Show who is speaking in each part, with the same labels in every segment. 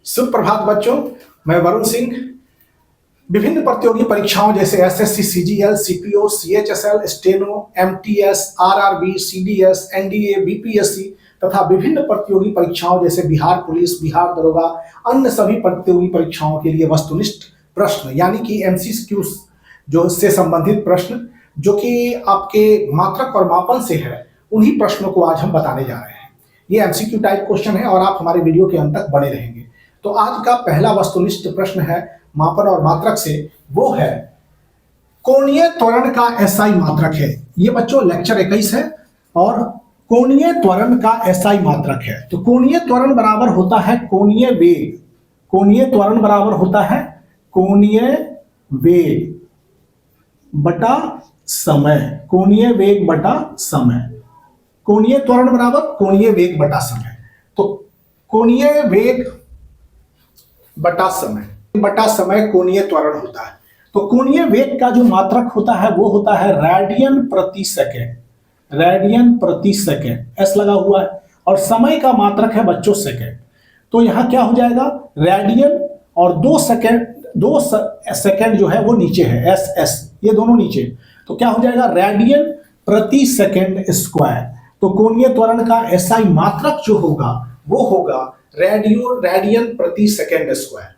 Speaker 1: सुप्रभात बच्चों, मैं वरुण सिंह। विभिन्न प्रतियोगी परीक्षाओं जैसे SSC, CGL, CPO, CHSL, steno, MTS, RRB, CDS, NDA, BPSC तथा विभिन्न प्रतियोगी परीक्षाओं जैसे बिहार पुलिस, बिहार दरोगा, अन्य सभी प्रतियोगी परीक्षाओं के लिए वस्तुनिष्ठ प्रश्न यानी कि एमसीक्यू जो से संबंधित प्रश्न जो कि आपके मात्रक और मापन से है, उन्हीं प्रश्नों को आज हम बताने जा रहे हैं। ये एमसीक्यू टाइप क्वेश्चन है और आप हमारे वीडियो के अंत तक बने रहेंगे। तो आज का पहला वस्तुनिष्ठ प्रश्न है मापन और मात्रक से, वो है कोणीय त्वरण का एसआई मात्रक है। ये बच्चों लेक्चर 21 है और कोणीय त्वरण का एसआई मात्रक है। तो कोणीय त्वरण बराबर होता है कोणीय वेग। कोणीय त्वरण बराबर होता है कोणीय वेग बटा समय। कोणीय वेग बटा समय। कोणीय त्वरण बराबर कोणीय वेग बटा समय। तो कोणीय वेग बटा समय कोणीय त्वरण होता है। तो कोणीय वेग का जो मात्रक होता है वो होता है रेडियन प्रति सेकेंड। रेडियन प्रति सेकेंड एस लगा हुआ है और समय का मात्रक है बच्चों सेकेंड। तो यहां क्या हो जाएगा, रेडियन और 2 सेकेंड जो है वो नीचे है, एस एस ये दोनों नीचे। तो क्या हो जाएगा, रेडियन प्रति सेकेंड स्क्वायर। तो कोणीय त्वरण का एसआई मात्रक जो होगा वो होगा रेडियन प्रति सेकेंड स्क्वायर।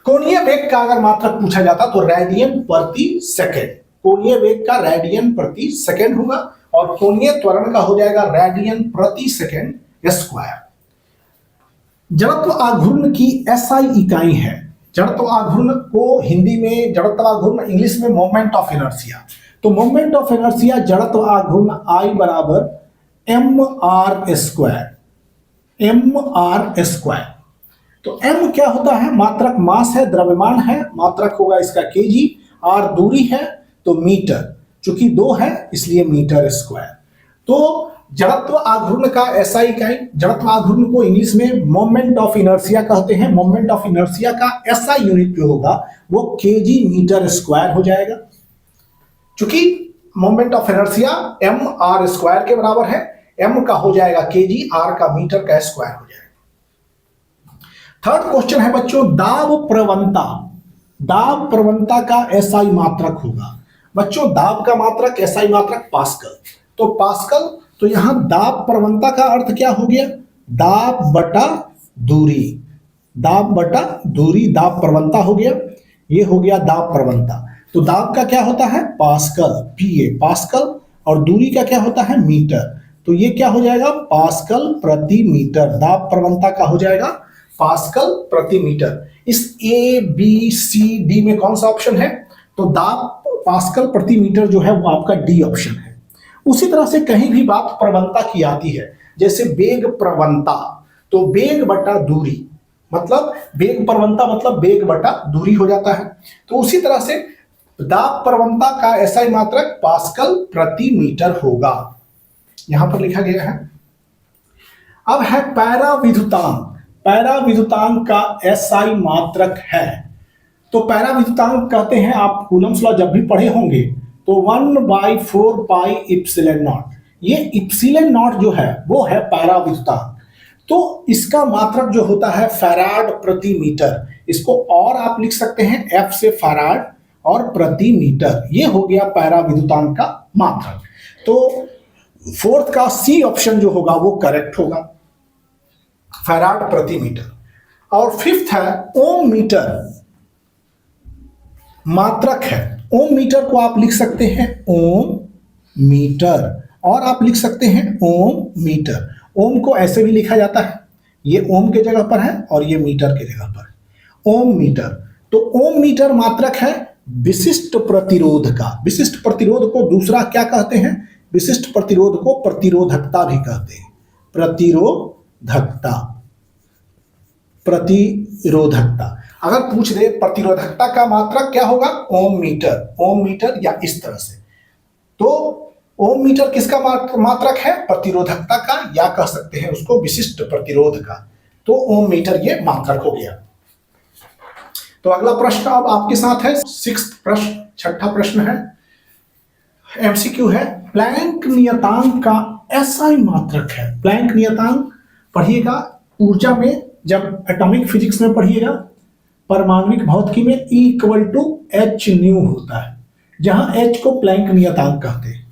Speaker 1: कोणीय वेग का अगर मात्रक पूछा जाता तो रेडियन प्रति सेकेंड। कोणीय वेग का रेडियन प्रति सेकेंड होगा और कोणीय त्वरण का हो जाएगा रेडियन प्रति सेकेंड स्क्वायर। जड़त्व आघूर्ण की एसआई इकाई है। जड़त्व आघूर्ण को हिंदी में जड़त्व आघूर्ण, इंग्लिश में मोमेंट ऑफ इनर्शिया। तो मोमेंट ऑफ इनर्शिया जड़त्व आघूर्ण आई बराबर M R square. M R square. तो एम क्या होता है, मात्रक मास है, द्रव्यमान है, मात्रक होगा इसका केजी। आर दूरी है तो मीटर, चूंकि 2 है इसलिए मीटर स्क्वायर। तो जड़त्व आघूर्ण का एसआई इकाई, जड़त्व आघूर्ण को इंग्लिश में मोमेंट ऑफ इनर्शिया कहते हैं। मोमेंट ऑफ इनर्शिया का एसआई यूनिट जो होगा वो केजी मीटर स्क्वायर हो जाएगा। चूंकि moment of inertia M R square के बराबर है, एम का हो जाएगा केजी, आर का मीटर का स्क्वायर हो जाएगा। थर्ड क्वेश्चन है बच्चों दाब प्रवणता। दाब प्रवणता का एसआई मात्रक होगा। बच्चों दाब का मात्रक, एसआई मात्रक पास्कल। तो पास्कल, तो यहां दाब प्रवणता का अर्थ क्या हो गया, दाब बटा दूरी। दाब बटा दूरी दाब प्रवणता हो गया। ये हो गया दाब प्रवणता। तो दाब का क्या होता है, पास्कल, पीए पास्कल, और दूरी का क्या होता है, मीटर। तो ये क्या हो जाएगा, पास्कल प्रति मीटर। दाब प्रवणता का हो जाएगा पास्कल प्रति मीटर। इस ए बी सी डी में कौन सा ऑप्शन है, तो दाब पास्कल प्रति मीटर जो है वो आपका डी ऑप्शन है। उसी तरह से कहीं भी बात प्रवणता की आती है, जैसे वेग प्रवणता, तो वेग बटा दूरी, मतलब वेग प्रवणता मतलब वेग बटा दूरी हो जाता है। तो उसी तरह से दाब प्रवणता का एसआई मात्रक पास्कल प्रति मीटर होगा, यहां पर लिखा गया है। अब है पैराविद्युतांक। पैराविद्युतांक का एसआई मात्रक है। तो पैराविद्युतांक कहते हैं, आप कूलम्स लॉ जब भी पढ़े होंगे तो 1/4 पाई इप्सिलॉन नॉट। ये इप्सिलॉन नॉट जो है वो है पैराविद्युतांक। तो इसका मात्रक जो होता है फैराड प्रति मीटर। इसको और आप लिख सकते हैं एफ से फैराड और प्रति मीटर। ये हो गया पैराविद्युतांक का मात्रक। तो फोर्थ का सी ऑप्शन जो होगा वो करेक्ट होगा, फैराड प्रति मीटर। और फिफ्थ है ओम मीटर। मात्रक है ओम मीटर को आप लिख सकते हैं ओम मीटर, और आप लिख सकते हैं ओम मीटर। ओम को ऐसे भी लिखा जाता है, ये ओम के जगह पर है और ये मीटर के जगह पर है, ओम मीटर। तो ओम मीटर मात्रक है विशिष्ट प्रतिरोध का। विशिष्ट प्रतिरोध को दूसरा क्या कहते हैं, विशिष्ट प्रतिरोध को प्रतिरोधकता भी कहते हैं। प्रतिरोधकता, प्रतिरोधकता। अगर पूछ दे प्रतिरोधकता का मात्रक क्या होगा, ओम मीटर। ओम मीटर या इस तरह से। तो ओम मीटर किसका मात्रक है, प्रतिरोधकता का, या कह सकते हैं उसको विशिष्ट प्रतिरोध का। तो ओम मीटर ये मात्रक हो गया। तो अगला प्रश्न अब आपके साथ है, 6th प्रश्न, 6ठा प्रश्न है, एमसीक्यू है। प्लैंक नियतांक का एसआई मात्रक है। प्लैंक नियतांक पढ़िएगा, ऊर्जा में जब एटॉमिक फिजिक्स में पढ़िएगा, परमाणविक भौतिकी में E equal to H nu होता है, जहां H को प्लैंक नियतांक कहते हैं।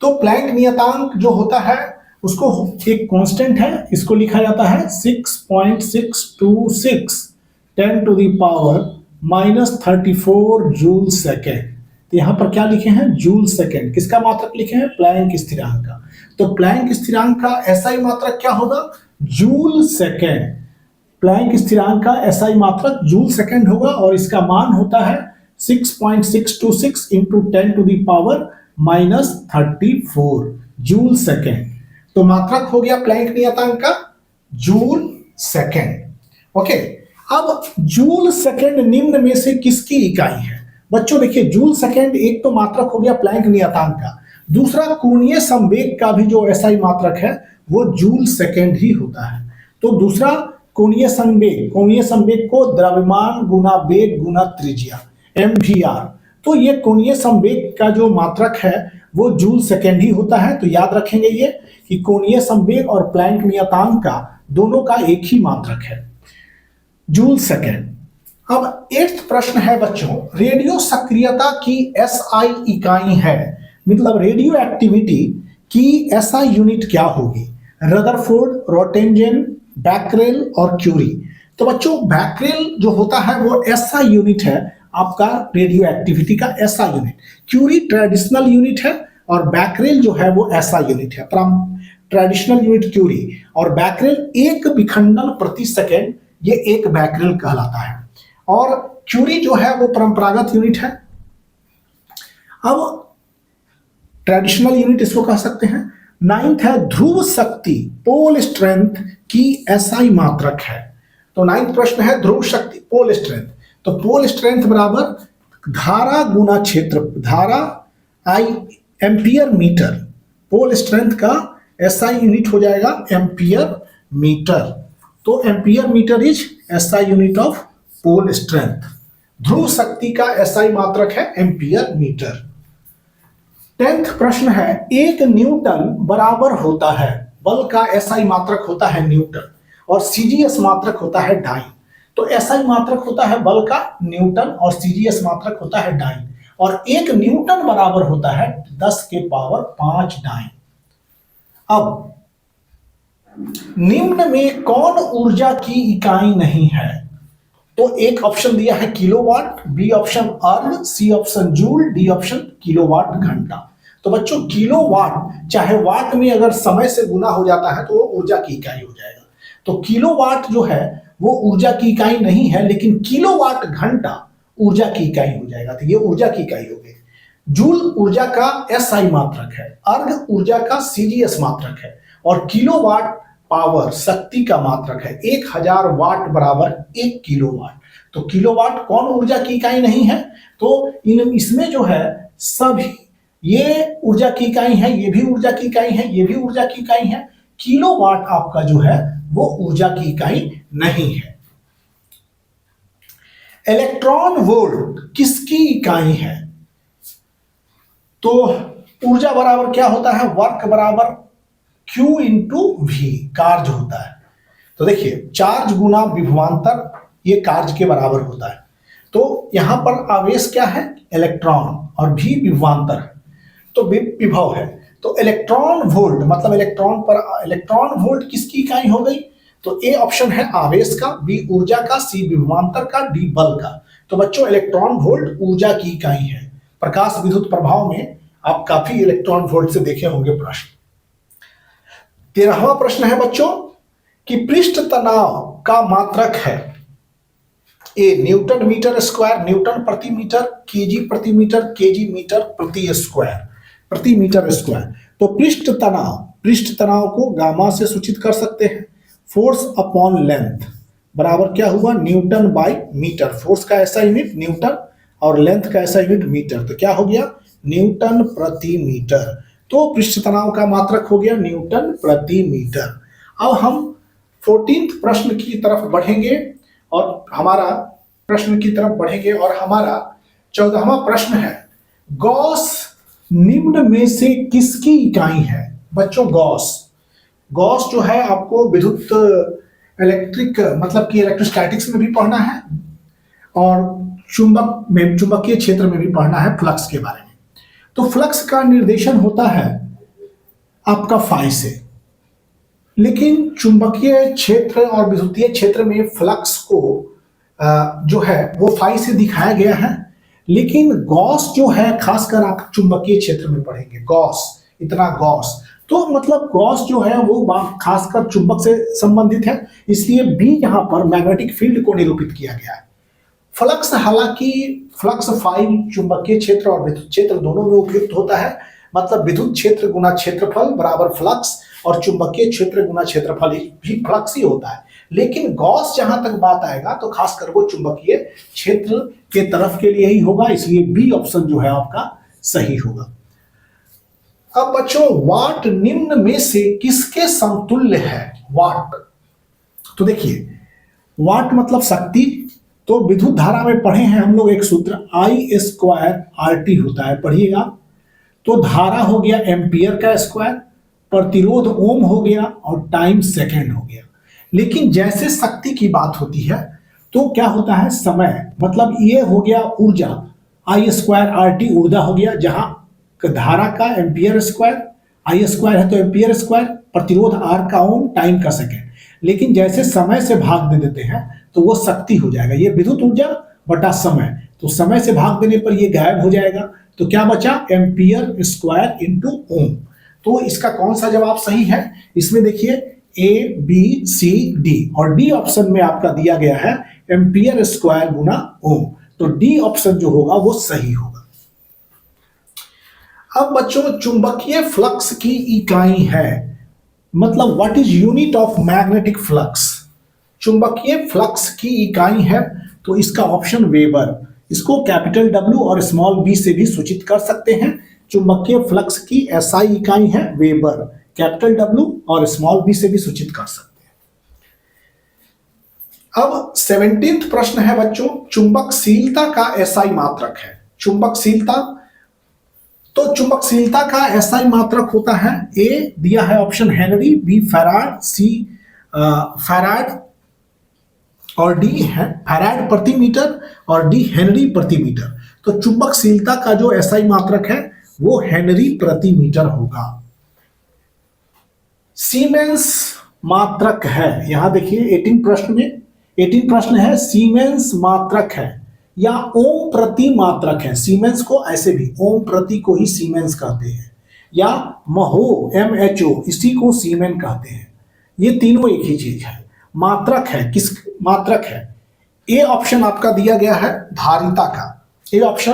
Speaker 1: तो प्लैंक नियतांक जो होता है उसको एक कांस्टेंट है, इसको लिखा जाता है 6.626 10 to the power -34 joule second. तो यहाँ पर क्या लिखे हैं? Joule second. किसका मात्रक लिखे हैं? प्लैंक स्थिरांक का। तो प्लैंक स्थिरांक का एसआई मात्रक क्या होगा? Joule second. प्लैंक स्थिरांक का एसआई मात्रक जूल सेकेंड होगा और इसका मान होता है 6.626 into 10 to the power -34 joule second. तो मात्रक हो गया प्लैंक नियतांक का जूल सेकेंड। ओके, अब जूल सेकेंड निम्न में से किसकी इकाई है? बच्चों देखिए, जूल सेकेंड एक तो मात्रक हो गया प्लैंक नियतांक का, दूसरा कोणीय संवेग का भी जो एसआई मात्रक है वो जूल सेकेंड ही होता है। तो दूसरा कोणीय संवेग को द्रव्यमान गुना वेग गुना त्रिज्या MVR, तो ये कोणीय संवेग का जो मात्रक है वो जूल सेकेंड ही होता है। तो याद रखेंगे ये कि कोणीय संवेग और प्लैंक नियतांक का दोनों का एक ही मात्रक है, जूल सेकेंड। अब 8th प्रश्न है बच्चों, रेडियो सक्रियता की SI इकाई है, मतलब रेडियो एक्टिविटी की SI यूनिट क्या होगी? रदरफोर्ड, रोटेंजन, बैकरेल और क्यूरी। तो बच्चों बैकरेल जो होता है वो SI यूनिट है आपका, रेडियो एक्टिविटी का SI unit. Curie traditional unit है और बैकरेल जो है वो SI यूनिट है। ट्रेडिशनल यूनिट क्यूरी और बैकरेल एक विखंडन प्रति सेकेंड, ये एक बैकरेल कहलाता है। और क्यूरी जो है वो परंपरागत यूनिट है। अब ट्रेडिशनल यूनिट इसको कह सकते हैं। 9th है ध्रुव शक्ति, पोल स्ट्रेंथ की SI मात्रक है। तो 9th प्रश्न है ध्रुव शक्ति, पोल स्ट्रेंथ। तो पोल स्ट्रेंथ बराबर धारा गुना क्षेत्र, धारा I ampere metre. Pole strength का SI यूनिट हो जाएगा एम्पियर मीटर। तो ampere metre is SI unit of pole strength. ध्रुव शक्ति का SI मात्रक है एम्पियर मीटर। 10th प्रश्न है, एक न्यूटन बराबर होता है, बल का SI मात्रक होता है न्यूटन और CGS मात्रक होता है डाइन। तो SI मात्रक होता है बल का न्यूटन और CGS मात्रक होता है डाइन, और एक न्यूटन बराबर होता है 10 के पावर 5 डाइन। अब निम्न में कौन ऊर्जा की इकाई नहीं है? तो एक ऑप्शन दिया है kilowatt, B option erg, C option joule, D option kilowatt घंटा। तो बच्चों किलोवाट चाहे वाट में अगर समय से गुना हो जाता है तो वो ऊर्जा की इकाई हो जाएगा। तो किलोवाट जो है वो ऊर्जा की इकाई नहीं है, लेकिन किलोवाट घंटा ऊर्जा की इकाई हो जाएगा। तो ये ऊर्जा की इकाई हो गई। जूल ऊर्जा का SI मात्रक है, अर्ग ऊर्जा का CGS मात्रक है और किलोवाट पावर शक्ति का मात्रक है। 1000 वाट बराबर 1 किलोवाट। तो किलोवाट कौन ऊर्जा की इकाई नहीं है? तो इसमें जो है सभी ये ऊर्जा की इकाई है, ये भी ऊर्जा की इकाई है, ये भी ऊर्जा की इकाई है। किलोवाट आपका जो है वो ऊर्जा की इकाई नहीं है। इलेक्ट्रॉन वोल्ट किसकी इकाई है? तो ऊर्जा बराबर क्या होता है? वर्क बराबर Q इंटू V, कार्य होता है। तो देखिए चार्ज गुना विभवांतर ये कार्य के बराबर होता है। तो यहां पर आवेश क्या है? इलेक्ट्रॉन, और V विभवांतर है तो विभव है। तो इलेक्ट्रॉन वोल्ट मतलब इलेक्ट्रॉन वोल्ट किसकी इकाई हो गई? तो ए ऑप्शन है आवेश का, बी ऊर्जा का, सी विभवांतर का, डी बल का। तो बच्चों इलेक्ट्रॉन वोल्ट ऊर्जा की इकाई है। प्रकाश विद्युत प्रभाव में आप काफी इलेक्ट्रॉन वोल्ट से देखे होंगे प्रश्न। 13वां प्रश्न है बच्चों कि पृष्ठ तनाव का मात्रक है A newton metre square, newton प्रति मीटर, केजी प्रति मीटर, केजी मीटर प्रति स्क्वायर, प्रति मीटर स्क्वायर। तो पृष्ठ तनाव को गामा से सूचित कर सकते हैं। फोर्स अपॉन लेंथ बराबर क्या हुआ? Newton by metre. फोर्स का ऐसा यूनिट न्यूटन और लेंथ का ऐसा यूनिट मीटर। तो क्या हो गया? न्यूटन प्रति मीटर। तो पृष्ठ तनाव का मात्रक हो गया न्यूटन प्रति मीटर। अब हम 14th प्रश्न की तरफ बढ़ेंगे और हमारा 14वां प्रश्न है, गॉस निम्न में से किसकी इकाई है? बच्चों गॉस जो है आपको विद्युत इलेक्ट्रिक मतलब कि इलेक्ट्रोस्टैटिक्स में भी पढ़ना है और चुंबकीय क्षेत्र में भी पढ़ना है फ्लक्स के बारे में। तो फ्लक्स का निर्देशन होता है आपका फाई से, लेकिन चुंबकीय क्षेत्र और विद्युतीय क्षेत्र में फ्लक्स को जो है वो फाई से दिखाया गया है। लेकिन गॉस जो है, खासकर आप चुंबकीय क्षेत्र में पढ़ेंगे गॉस, इतना गॉस, तो मतलब गॉस जो है वो खासकर चुंबक से संबंधित है, इसलिए बी यहां पर मैग्नेटिक फील्ड को निरूपित किया गया है। फ्लक्स, हालांकि फ्लक्स फाई चुंबकीय क्षेत्र और विद्युत क्षेत्र दोनों में उपयुक्त होता है, मतलब विद्युत क्षेत्र गुना क्षेत्रफल बराबर फ्लक्स और चुंबकीय क्षेत्र गुना क्षेत्रफल भी फ्लक्स ही होता है। लेकिन गॉस जहां तक बात आएगा तो खासकर वो चुंबकीय क्षेत्र के तरफ के लिए ही होगा, इसलिए बी ऑप्शन जो है आपका सही होगा। अब बच्चों, वाट निम्न में से किसके समतुल्य है? वाट, तो देखिए वाट मतलब शक्ति। तो विद्युत धारा में पढ़े हैं हम लोग एक सूत्र I² होता है, पढ़िएगा। तो धारा हो गया एम्पियर का स्क्वायर, प्रतिरोध ओम हो गया और टाइम सेकंड हो गया। लेकिन जैसे शक्ति की बात होती है तो क्या होता है समय, मतलब ये हो गया ऊर्जा, I² ऊर्जा हो गया, जहां धारा का एम्पियर स्क्वायर, I² है तो एम्पियर स्क्वायर, प्रतिरोध R का ओम, टाइम का सेकंड। लेकिन जैसे समय से भाग दे देते हैं तो वो शक्ति हो जाएगा, ये विद्युत ऊर्जा बटा समय, तो समय से भाग देने पर ये गायब हो जाएगा। तो क्या बचा? एम्पियर स्क्वायर इंटू ओम। तो इसका कौन सा जवाब सही है? इसमें देखिए A, B, C, D, और डी ऑप्शन में आपका दिया गया है एम्पियर स्क्वायर गुना ओम, तो डी ऑप्शन जो होगा वो सही होगा। अब बच्चों, चुंबकीय फ्लक्स की इकाई है, मतलब what is unit of magnetic flux? चुंबकीय फ्लक्स की इकाई है तो इसका ऑप्शन वेबर, इसको कैपिटल W और स्मॉल b से भी सूचित कर सकते हैं। चुंबकीय फ्लक्स की SI इकाई है वेबर, कैपिटल W और स्मॉल b से भी सूचित कर सकते हैं। अब 17वां प्रश्न है बच्चों, चुंबकशीलता का SI मात्रक है। चुंबकशीलता, तो चुंबकशीलता का SI मात्रक होता है, A दिया है option Henry, B farad, C farad और डी है फैराड प्रति मीटर और डी हेनरी प्रति मीटर। तो चुंबकशीलता का जो SI मात्रक है वो हेनरी प्रति मीटर होगा। सीमेंस मात्रक है, यहां देखिए 18 प्रश्न है, सीमेंस मात्रक है या ओम प्रति मात्रक है। सीमेंस को ऐसे भी ओम प्रति को ही सीमेंस कहते हैं, या महो MHO इसी को सीमेन कहते हैं। ये तीनों एक ही चीज है। मात्रक है, किस मात्रक है? ए ऑप्शन आपका दिया गया है धारिता का, ए ऑप्शन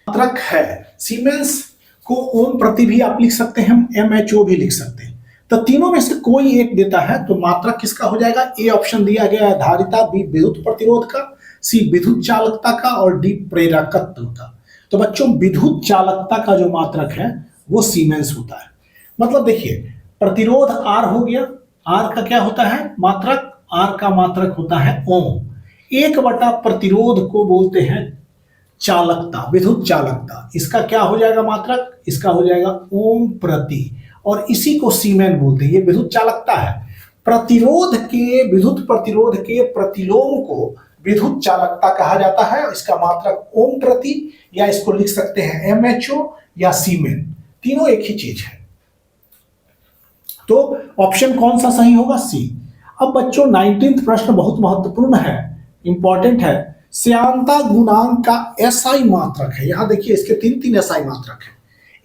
Speaker 1: मात्रक है। सीमेंस को ओम प्रति भी आप लिख सकते हैं, MHO भी लिख सकते हैं। तो तीनों में से कोई एक देता है तो मात्रक किसका हो जाएगा? ए ऑप्शन दिया गया है धारिता, बी विद्युत प्रतिरोध का, सी विद्युत चालकता का और डी प्रेरकत्व का। तो बच्चों, विद्युत चालकता का जो मात्रक है वो सीमेंस होता है। मतलब देखिए प्रतिरोध R हो गया, R का क्या होता है मात्रक? R का मात्रक होता है ओम। 1 प्रतिरोध को बोलते हैं चालकता, विद्युत चालकता। इसका क्या हो जाएगा मात्रक? इसका हो जाएगा ओम प्रति, और इसी को सीमेन बोलते हैं। ये विद्युत चालकता है। प्रतिरोध के, विद्युत प्रतिरोध के प्रतिलोम को विद्युत चालकता कहा जाता है। इसका मात्रक ओम प्रति, या इसको लिख सकते हैं MHO या सीमेन, तीनों एक ही चीज है। तो ऑप्शन कौन सा सही होगा? सी। अब बच्चों 19वां प्रश्न बहुत महत्वपूर्ण है, इंपॉर्टेंट है। श्यानता गुणांक का SI मात्रक है। यहां देखिए इसके 3 SI मात्रक है।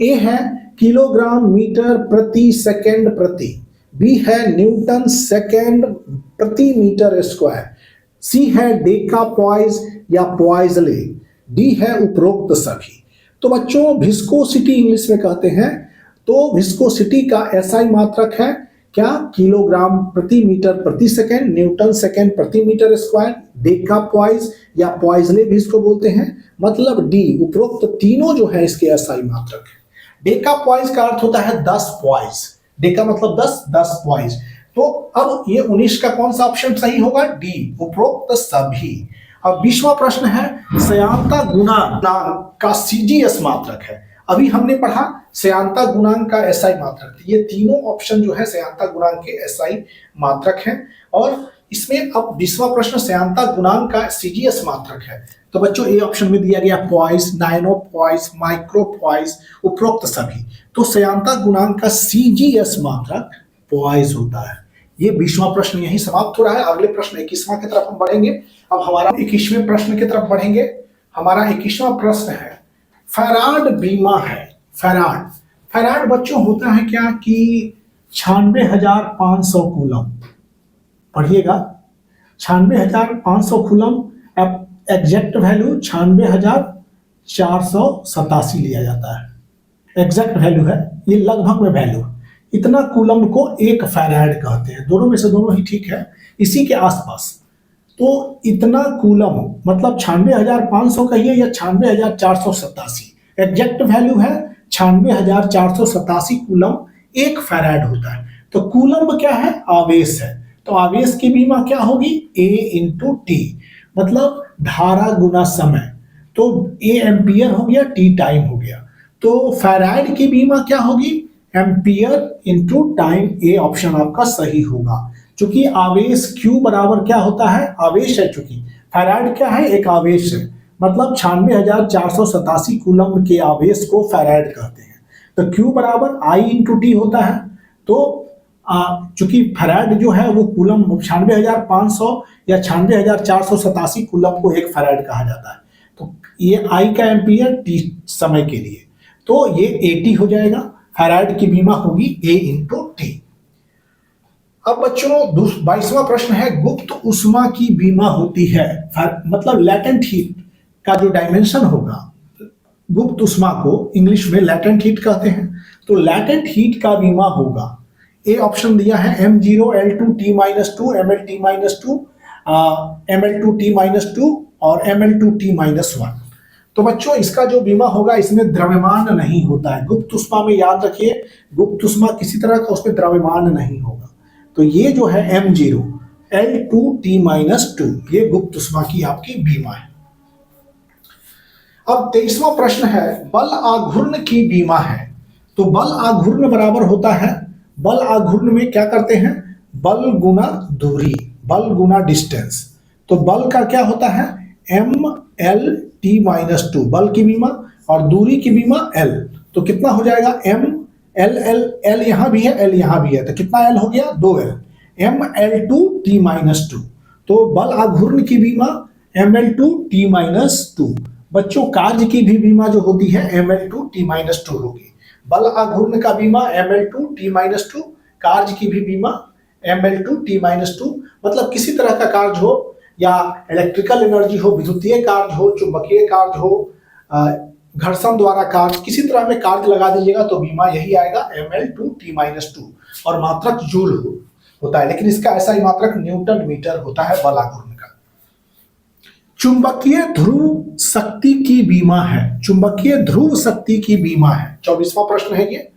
Speaker 1: ए है किलोग्राम मीटर प्रति सेकंड प्रति, बी है न्यूटन सेकंड प्रति मीटर स्क्वायर, सी है डेका पॉइज या पॉइजले, डी है उपरोक्त सभी। तो बच्चों विस्कोसिटी इंग्लिश में कहते हैं, तो विस्कोसिटी का SI मात्रक है क्या? किलोग्राम प्रति मीटर प्रति सेकंड, न्यूटन सेकंड प्रति मीटर स्क्वायर, डेका पॉइज या पॉइजले भी इसको बोलते हैं। मतलब डी, उपरोक्त तीनों जो है इसके SI मात्रक है। डेका पॉइज का अर्थ होता है 10 पॉइज, डेका मतलब 10 पॉइज। तो अब ये 19 का कौन सा ऑप्शन सही होगा? डी, उपरोक्त सभी। अब 20वां प्रश्न है, श्यानता गुणांक का CGS मात्रक है। अभी हमने पढ़ा श्यानता गुणांक का एसआई मात्रक। ये तीनों ऑप्शन जो है श्यानता गुणांक के एसआई मात्रक हैं। और इसमें अब 20वां प्रश्न श्यानता गुणांक का सीजीएस मात्रक है। तो बच्चों ए ऑप्शन में दिया गया पॉइस, नाइनो पॉइस, माइक्रो पॉइस, उपरोक्त सभी। तो श्यानता गुणांक का सीजीएस मात्रक पॉइस होता है। ये 20वां प्रश्न यही समाप्त हो रहा है। अगले प्रश्न 21वां की तरफ हम बढ़ेंगे। अब हमारा 21वें प्रश्न की तरफ बढ़ेंगे। हमारा 21वां प्रश्न है फैराड बीमा है। फैराड बच्चों होता है क्या कि 96,500 कूलम। पढ़िएगा, 96,500 कूलम। एग्जैक्ट वैल्यू 96,487 लिया जाता है। एग्जैक्ट वैल्यू है, ये लगभग में वैल्यू। इतना कूलम को एक फैराड कहते हैं। दोनों में से दोनों ही ठीक है, इसी के आसपास। तो इतना कूलम मतलब 96,500 कहिए या 96,487, एग्जैक्ट वैल्यू है 96,487 कूलम एक फैराड होता है। तो कूलम क्या है? आवेश है। तो आवेश की बीमा क्या होगी? A इंटू टी, मतलब धारा गुना समय। तो A एम्पियर हो गया, T टाइम हो गया। तो फैराड की बीमा क्या होगी? Ampere into time. A option आपका सही होगा। चूंकि आवेश Q बराबर क्या होता है? आवेश है। चूंकि फैराड क्या है? एक आवेश है, मतलब 96,487 कूलम के आवेश को फैराड कहते हैं। तो Q बराबर I इंटू टी होता है। तो चूंकि फैराड जो है वो कूलम 96,500 या 96,487 कूलम को एक फैराड कहा जाता है। तो ये I का एम्पियर, T समय के लिए, तो ये 80 हो जाएगा। फैराड की बीमा होगी A इंटू टी। अब बच्चों 22वां प्रश्न है गुप्त उष्मा की बीमा होती है। मतलब लैटेंट हीट का जो डायमेंशन होगा, गुप्त उष्मा को इंग्लिश में लैटेंट हीट कहते हैं। तो लैटेंट हीट का बीमा होगा, ए ऑप्शन दिया है M0L2T-2, MLT-2, ML2T-2 और ML2T-1। तो बच्चों इसका जो बीमा होगा इसमें द्रव्यमान नहीं होता है। गुप्त उष्मा में याद रखिए, गुप्त उष्मा किसी तरह का उसमें द्रव्यमान नहीं होगा। तो ये जो है M0L2T-2 ये गुप्त उष्मा की आपकी बीमा है। अब 23वां प्रश्न है बल आघूर्ण की बीमा है। तो बल आघूर्ण बराबर होता है, बल आघूर्ण में क्या करते हैं? बल गुना दूरी, बल गुना डिस्टेंस। तो बल का क्या होता है? MLT-2 बल की बीमा और दूरी की बीमा L। तो कितना हो जाएगा? L यहां भी है, L यहां भी है, तो कितना L हो गया? 2L, ML2T-2। तो बल आघूर्ण की बीमा ML2T-2। बच्चों कार्य की भी बीमा जो होती है ML2T-2 होगी। बल आघूर्ण का बीमा ML2T-2, कार्य की भी बीमा ML2T-2। मतलब किसी तरह का कार्य हो, या इलेक्ट्रिकल एनर्जी हो, विद्युतीय कार्य हो, चुंबकीय कार्य हो, घर्षण द्वारा कार्य, किसी तरह में कार्य लगा दीजिएगा तो बीमा यही आएगा ML2T-2। और मात्रक जूल होता है, लेकिन इसका ऐसा ही मात्रक न्यूटन मीटर होता है बल आघूर्ण का। चुंबकीय ध्रुव शक्ति की बीमा है। चुंबकीय ध्रुव शक्ति की बीमा है, 24वां प्रश्न है ये।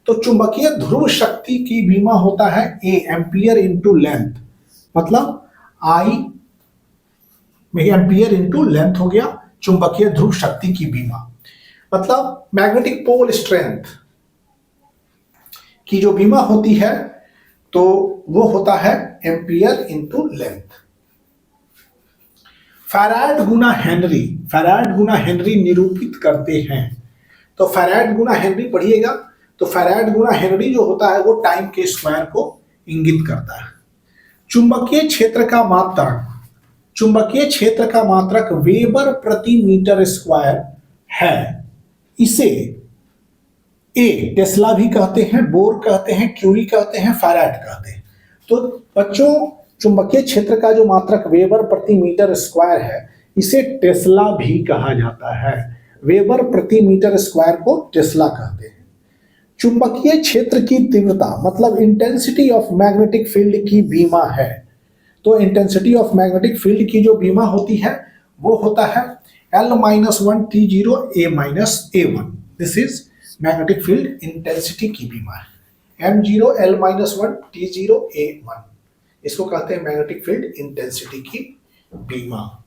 Speaker 1: तो चुंबकीय ध्रुव शक्ति की बीमा होता है A एम्पियर इंटू लेंथ, मतलब I में एम्पियर इंटू लेंथ हो गया चुंबकीय ध्रुव शक्ति की बीमा। मतलब मैग्नेटिक पोल स्ट्रेंथ की जो बीमा होती है तो वो होता है एम्पियर इंटू लेंथ। फैराड गुना हेनरी, फैराड गुना हेनरी निरूपित करते हैं। तो फैराड गुना हेनरी पढ़िएगा। तो फैराड गुना हेनरी जो होता है वो टाइम के स्क्वायर को इंगित करता है। चुंबकीय क्षेत्र का मात्रक, चुंबकीय क्षेत्र का मात्रक वेबर प्रति मीटर स्क्वायर है। इसे ए टेस्ला भी कहते हैं, बोर कहते हैं, क्यूरी कहते हैं, फैराड कहते हैं। तो बच्चों चुंबकीय क्षेत्र का जो मात्रक वेबर प्रति मीटर स्क्वायर है इसे टेस्ला भी कहा जाता है। वेबर प्रति मीटर स्क्वायर को टेस्ला कहते हैं। चुंबकीय क्षेत्र की तीव्रता मतलब इंटेंसिटी ऑफ मैग्नेटिक फील्ड की बीमा है। तो इंटेंसिटी ऑफ मैग्नेटिक फील्ड की जो बीमा होती है वो होता है L-1 T0 A-1। This is magnetic field intensity की बीमा है। M0 L-1 T0 A-1, इसको कहते हैं मैग्नेटिक फील्ड इंटेंसिटी की बीमा।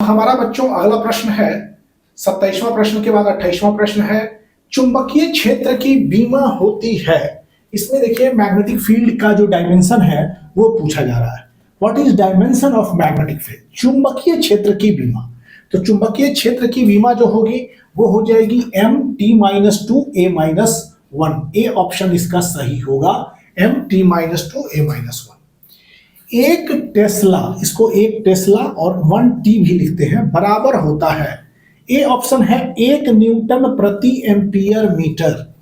Speaker 1: हमारा बच्चों अगला प्रश्न है 27वां प्रश्न के बाद 28वां प्रश्न है, चुंबकीय क्षेत्र की बीमा होती है। इसमें देखिए मैग्नेटिक फील्ड का जो डायमेंशन है वो पूछा जा रहा है। What is dimension of magnetic field? चुंबकीय क्षेत्र की बीमा। तो चुंबकीय क्षेत्र की बीमा जो होगी वो हो जाएगी M-T-2A-1। ए ऑप्शन इसका सही होगा, M-T-2A-1। एक टेस्ला, इसको एक टेस्ला और 1T भी लिखते हैं, बराबर होता है, ए ऑप्शन है 1 न्यूटन प्रति एम्पियर मीटर।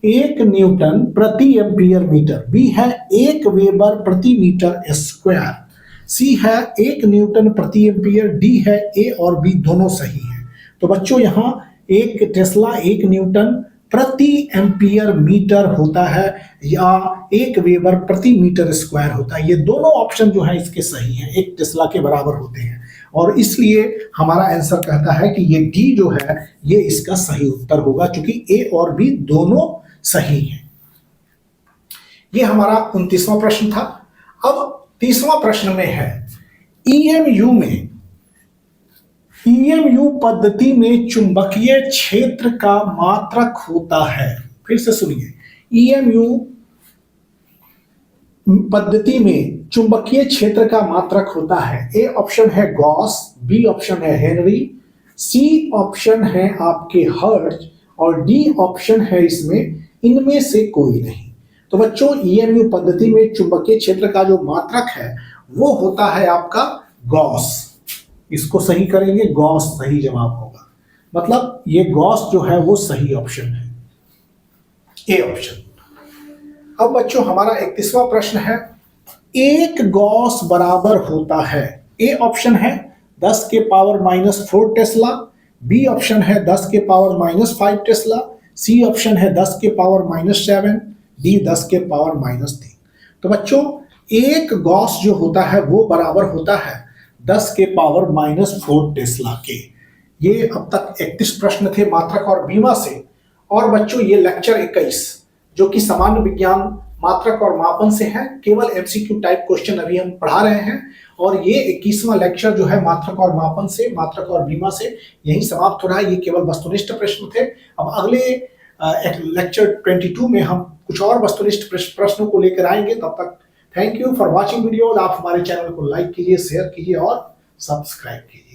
Speaker 1: 1 न्यूटन प्रति एम्पियर मीटर। बी है 1 वेबर प्रति मीटर स्क्वायर। सी है 1 न्यूटन प्रति एम्पियर। डी है ए और बी दोनों सही हैं। तो बच्चों यहां 1 टेस्ला 1 न्यूटन प्रति एम्पियर मीटर होता है या 1 वेबर प्रति मीटर स्क्वायर होता है। ये दोनों ऑप्शन जो है इसके सही हैं, 1 टेस्ला के बराबर होते हैं और इसलिए हमारा आंसर कहता है कि ये डी जो है ये इसका सही उत्तर होगा, क्योंकि ए और बी दोनों सही हैं। ये हमारा 29वां प्रश्न था। अब 30वां प्रश्न में है, ईएमयू पद्धति में चुंबकीय क्षेत्र का मात्रक होता है। फिर से सुनिए, ईएमयू पद्धति में चुंबकीय क्षेत्र का मात्रक होता है। ए ऑप्शन है गॉस, बी ऑप्शन है हेनरी, सी ऑप्शन है आपके हर्ट्ज और डी ऑप्शन है इसमें इनमें से कोई नहीं। तो बच्चों ईएमयू पद्धति में चुंबकीय क्षेत्र का जो मात्रक है वो होता है आपका गॉस। इसको सही करेंगे, गॉस सही जवाब होगा, मतलब ये गॉस जो है वो सही ऑप्शन है, ए ऑप्शन। अब बच्चों हमारा 31वां प्रश्न है, एक गॉस बराबर होता है। ए ऑप्शन है 10 के पावर -4 टेस्ला, बी ऑप्शन है 10 के पावर -5 टेस्ला, सी ऑप्शन है 10 के पावर -7, डी 10 के पावर -3। तो बच्चों एक गॉस जो होता है वो बराबर होता है 10 के पावर -4 टेस्ला के। ये अब तक 31 प्रश्न थे मात्रक और बीमा से। और बच्चों ये लेक्चर 21 जो कि सामान्य विज्ञान मात्रक और मापन से है, केवल एमसीक्यू टाइप क्वेश्चन अभी हम पढ़ा रहे हैं और ये 21वां लेक्चर जो है मात्रक और मापन से, मात्रक और बीमा से यही समाप्त हो रहा है। ये केवल वस्तुनिष्ठ प्रश्न थे। अब अगले लेक्चर 22 में हम कुछ और वस्तुनिष्ठ प्रश्नों को लेकर आएंगे। तब तक thank you for watching video. आप हमारे चैनल को लाइक कीजिए, शेयर कीजिए और सब्सक्राइब कीजिए।